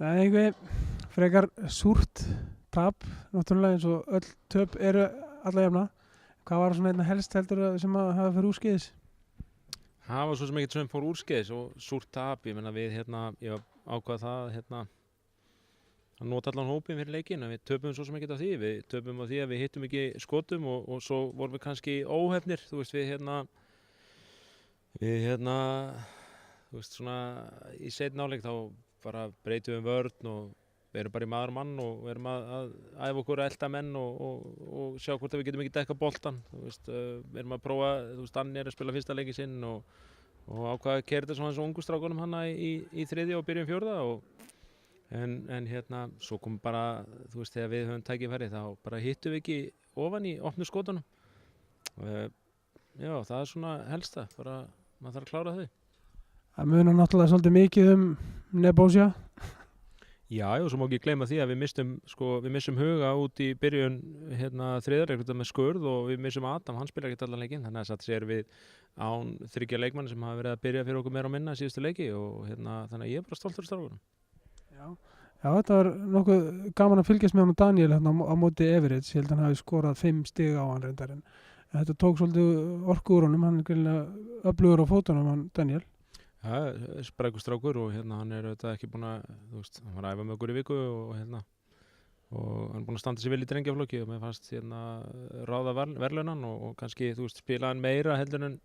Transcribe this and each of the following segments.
einhver frekar súrt tap, náttúrulega eins og öll töp eru alla jafna. Hvað var svona einna helst heldur sem að hafa fyrir úrskeiðis? Það var svo sem ekkert sem fór úrskeiðis og súrt tap, ég meina við ég ákvað það að nota allan hópinn fyrir leikinn, en við töpum svo sem ekkert af því, við töpum af því að við hittum ekki skotum og svo vorum við kannski óhefnir, þú veist þú veist svona í seinni hálfleik þá bara breytum við vörn og við erum bara í maður og mann og við erum að æfa okkur að elta menn og sjá hvort að við getum ekki dekka boltan, þú veist, við erum að prófa, þú veist, Danni að spila fyrsta leikinn sinn og ákvað að keyra þetta svona eins og ungu strákunum hana í þriðja og byrjun fjórða en svo kom bara, þú veist, þegar við höfum tækifæri þá bara hittum við ekki ofan í opnu skotunum. Já, það svona helsta, bara maður þarf að klára þau. Það munar náttúrulega svolítið mikið Nebojsa. Já, og svo má ekki gleyma því að við missum Huga út í byrjun þriðarleikluta með skurð og við missum Adam, hann spilar ekki allan leikinn, þannig að það sér við án 3 leikmanna sem hafa verið að byrja fyrir okkur meira og minna síðustu leiki og þannig að ég er bara stoltur af strákunum. Já, þetta var nokkuð gaman að fylgjast með hann og Daniel á móti Everett, ég held að hann hafi skorað 5 stig á hann reyndar en þetta tók svolítið orku úr honum, hann er greinilega öflugur á fótunum hann Daniel. Ja, sprækur strákur og hann er auðvitað ekki búinn að, þú veist, hann var að æfa með okkur í viku og hann er búinn að standa sér vel í drengjaflokki og mér fannst ráða verðlaunan og kannski, þú veist, spila hann meira heldur en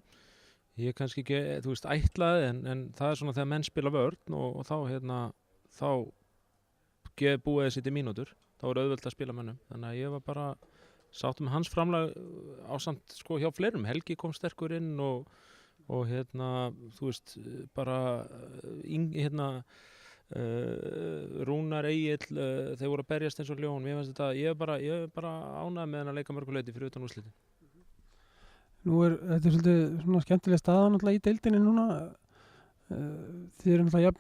ég kannski ekki, þú veist, ætlaði en það er svona þegar menn spila vörn og þá búið þessi til mínútur, þá er auðvelt að spila mönnum, þannig að ég var bara sátt með hans framlag ásamt sko hjá fleirum, Helgi kom sterkur inn og þú veist, bara Rúnar Egill, þeir voru að berjast eins og ljón, ég er bara ánægð með hann að leika mörguleiti fyrir utan úrslitin. Þetta er svolítið svona skemmtileg staða náttúrulega í deildinni núna, þið eru náttúrulega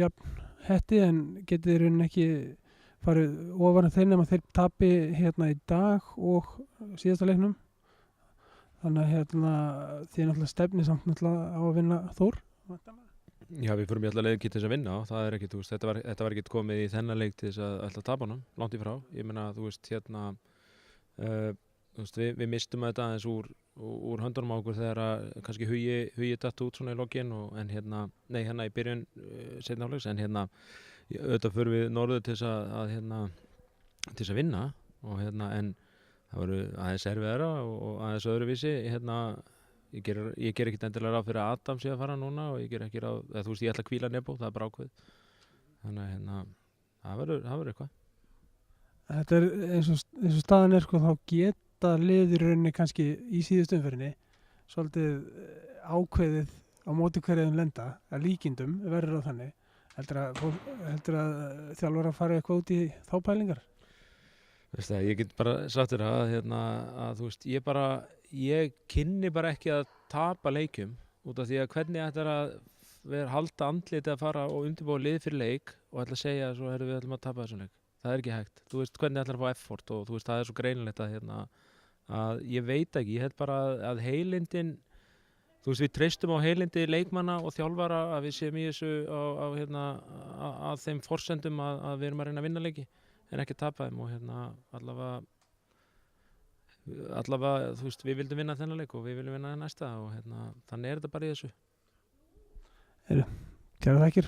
jafn hetti en getið þeir ekki farið ofan þeir nema þeir tapi í dag og síðasta leiknum. Þannig að þið náttúrulega stefnið samt náttúrulega á að vinna Þór. Já, við fórum í alla leiki til þess að vinna og það er ekki, þú veist, þetta var ekki komið í þennan leik til þess að alltaf tapa honum, langt í frá. Ég meina, þú veist, við mistum þetta aðeins úr höndunum á okkur þegar að kannski hugi datt út svona í lokin en í byrjun seinni hálfleiks en auðvitað förum við norður til þess að vinna og en það voru aðeins erfiðara og aðeins öðruvísi ég ger ekkert endilega ráð fyrir að Adam sé að fara núna og ég ger ekki ráð, þú veist, ég ætla að hvíla Nebo, það er bara ákveð þannig að það verður eitthvað. Þetta er eins og staðan er sko, þá geta liðir rauninni kannski í síðustu umferðinni svolítið ákveðið á móti hverjum lenda að líkindum verður á þannig heldur að þjálfara að fara eitthvað út í þá pælingar? Ég get bara sagt þér að þú veist, ég kynni bara ekki að tapa leikjum út af því að hvernig þetta er að halda andliti að fara og undirbúa lið fyrir leik og ætla að segja svo við ætlum að tapa þessum leik. Það er ekki hægt. Þú veist hvernig ætlar að fá effort og þú veist það er svo greinilegt að ég veit ekki, ég held bara að heilindin, þú veist við treystum á heilindi leikmanna og þjálfara að við séum í þessu að þeim forsendum að við erum að reyna að vinna leiki en ekki tapa þeim og allavega, þú veist, við vildum vinna þennan leik og við viljum vinna næsta og þannig er þetta bara í þessu. Kærar þakkir.